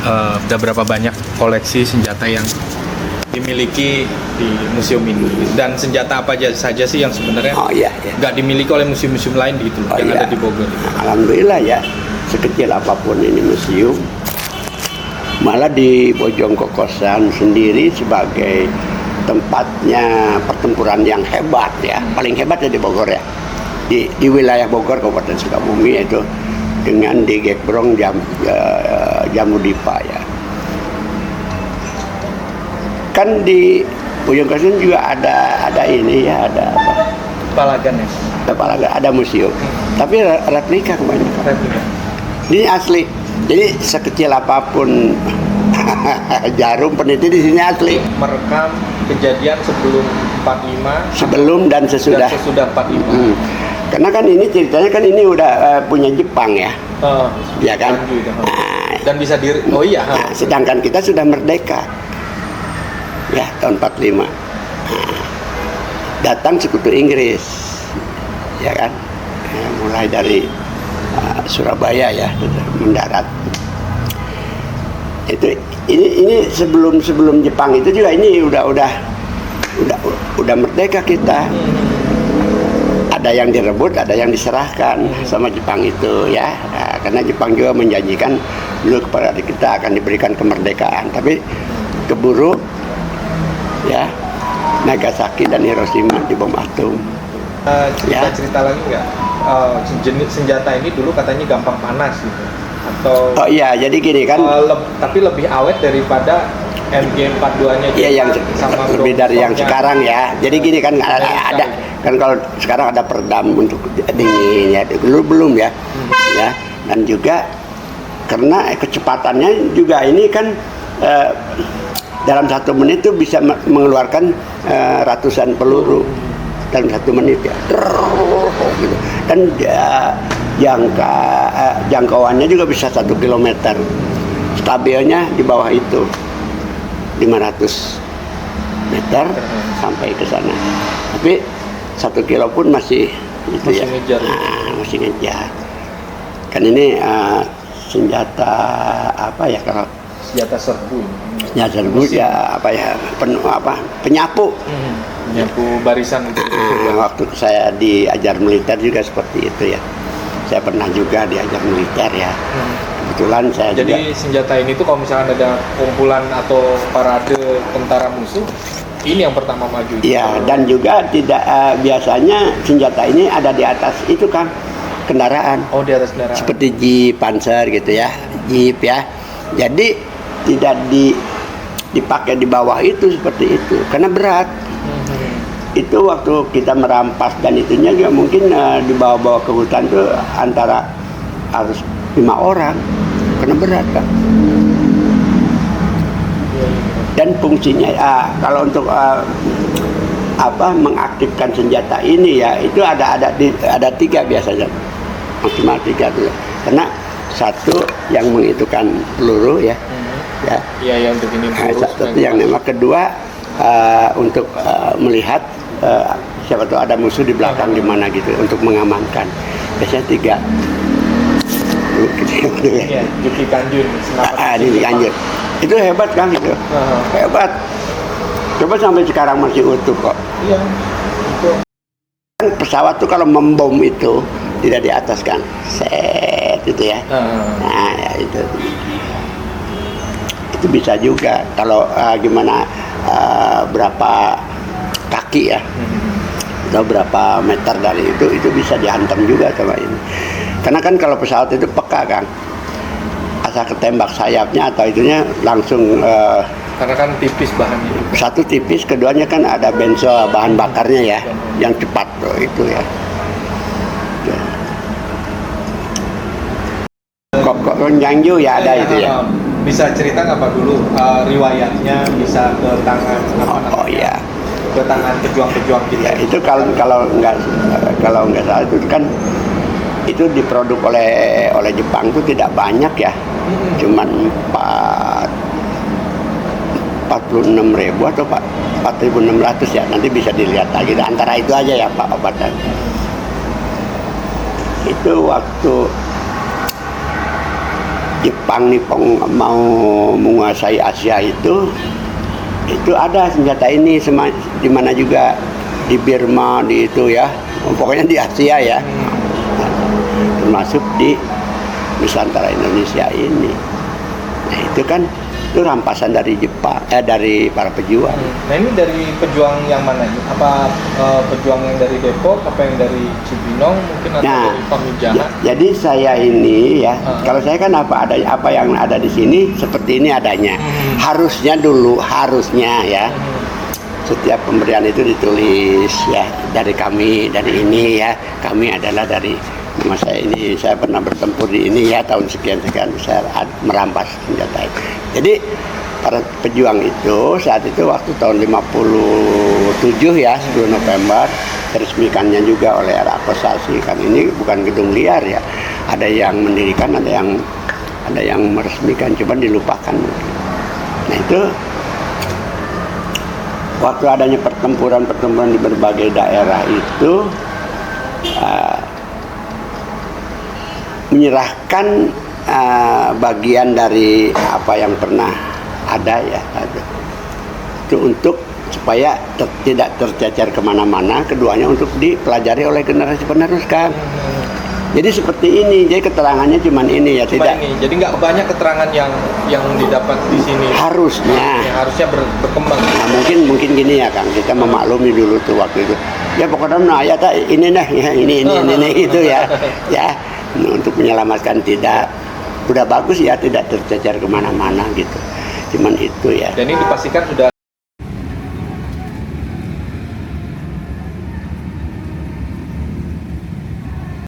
Udah berapa banyak koleksi senjata yang dimiliki di museum ini, dan senjata apa aja saja sih yang sebenarnya nggak dimiliki oleh museum-museum lain gitu yang ada di Bogor? Alhamdulillah ya, sekecil apapun ini museum, malah di Bojongkokosan sendiri sebagai tempatnya pertempuran yang hebat ya, paling hebat ya di Bogor ya, di wilayah Bogor Kabupaten Sukabumi, itu dengan di Gekbrong Jamudipa ya. Kan di Bojongkokosan juga ada ini ya, ada apa? Palagan ya? Ada Palagan, ada museum. Tapi replika kebanyakan. Replika. Ini asli. Jadi sekecil apapun jarum peneliti di sini asli. Merekam kejadian sebelum 45, sebelum dan sesudah. 45. Karena kan ini ceritanya kan ini udah punya Jepang ya. Ya kan? Dan bisa sedangkan kita sudah merdeka. Ya, tahun 45. Datang sekutu Inggris. Ya kan? Mulai dari Surabaya ya, mendarat. Ini sebelum Jepang itu juga ini udah merdeka kita. Ada yang direbut, ada yang diserahkan sama Jepang itu ya. Nah, karena Jepang juga menjanjikan dulu kepada kita akan diberikan kemerdekaan, tapi keburu ya, Nagasaki dan Hiroshima dibom atom. Cerita lagi nggak? Jenis senjata ini dulu katanya gampang panas gitu, atau? Oh iya, jadi gini kan. Tapi lebih awet daripada MG42-nya. Iya, yang sama lebih dari yang sekarang ya. Jadi gini kan, ada kan kalau sekarang ada peredam untuk dingin ya, dulu belum ya. Ya, dan juga karena kecepatannya juga ini kan dalam 1 menit itu bisa mengeluarkan ratusan peluru dalam 1 menit ya. Gitu. Dan jangkauannya juga bisa 1 kilometer. Stabilnya di bawah itu 500 meter sampai ke sana. Tapi 1 kilo pun masih itu masih ya. Ngejar. Masih ngejar. Kan ini senjata apa ya, kalau senjata serbu. Senjata serbu ya apa ya, penyapu. Penyapu barisan gitu. Waktu saya diajar militer juga seperti itu ya. Saya pernah juga diajar militer ya. Kebetulan saya jadi juga, senjata ini tuh kalau misalkan ada kumpulan atau parade tentara musuh, ini yang pertama maju. Iya, dan juga tidak biasanya senjata ini ada di atas itu kan kendaraan. Oh, di atas kendaraan. Seperti Jeep Panzer gitu ya, Jeep ya. Jadi tidak dipakai di bawah itu seperti itu karena berat. Itu waktu kita merampas dan itunya juga mungkin dibawa-bawa ke hutan tuh antara harus 5 orang karena berat kan. Dan fungsinya kalau untuk mengaktifkan senjata ini ya, itu ada 3 biasanya, maksimal 3 tuh. Karena satu yang menghitungkan peluru ya. Iya, untuk ini peluru. Satu yang nembak, kedua untuk melihat siapa tahu ada musuh di belakang di mana gitu, untuk mengamankan. Biasanya 3. Iya, Juki Kanjun. Ini Kanjun. Itu hebat kan itu. Hebat. Coba sampai sekarang masih utuh kok. Iya. Itu. Pesawat tuh kalau membom itu tidak di atas kan. Set itu ya. Nah, ya itu. Itu bisa juga kalau gimana berapa kaki ya. Atau berapa meter dari itu bisa dihantam juga sama ini. Karena kan kalau pesawat itu peka kan, asal ketembak sayapnya atau itunya langsung. Karena kan tipis bahannya. Satu tipis, keduanya kan ada bensol bahan bakarnya ya, yang cepat loh itu ya. Kok Jangju ya ada itu ya. Bisa cerita nggak Pak dulu riwayatnya bisa ke tangan iya. Ke tangan pejuang-pejuang kita. Ya, itu kalau nggak salah itu kan itu diproduk oleh Jepang itu tidak banyak ya, cuman 46.000 atau 4.600 ya, nanti bisa dilihat lagi antara itu aja ya Pak obatnya. Itu waktu Jepang Nippon mau menguasai Asia itu ada senjata ini di mana juga di Burma di itu ya, pokoknya di Asia ya, termasuk di Nusantara Indonesia ini. Nah itu kan itu rampasan dari Jepang, dari para pejuang. Nah ini dari pejuang yang mana ini? Apa pejuang yang dari Depok, apa yang dari Cibinong, mungkin atau dari Pamijahan? Jadi saya ini ya, kalau saya kan apa yang ada di sini seperti ini adanya. Harusnya ya. Setiap pemberian itu ditulis ya dari kami, dari ini ya. Kami adalah dari nama saya ini, saya pernah bertempur di ini ya, tahun sekian saya merampas senjata itu. Jadi para pejuang itu saat itu waktu tahun 57 ya, 10 November diresmikannya juga oleh era Akosasi. Kan ini bukan gedung liar ya, ada yang mendirikan, ada yang meresmikan, cuman dilupakan. Nah itu waktu adanya pertempuran di berbagai daerah itu menyerahkan bagian dari apa yang pernah ada ya itu untuk supaya tidak tercecer kemana-mana, keduanya untuk dipelajari oleh generasi penerus kan. Jadi seperti ini, jadi keterangannya cuman ini ya, tidak ini. Jadi nggak banyak keterangan yang didapat di sini. Harusnya berkembang. Nah, mungkin gini ya Kang, kita memaklumi dulu tuh waktu itu. Ya pokoknya ya ini dah ya, ini itu ya. Ya, untuk menyelamatkan tidak udah bagus ya, tidak tercecer kemana-mana gitu. Cuman itu ya. Dan ini dipastikan sudah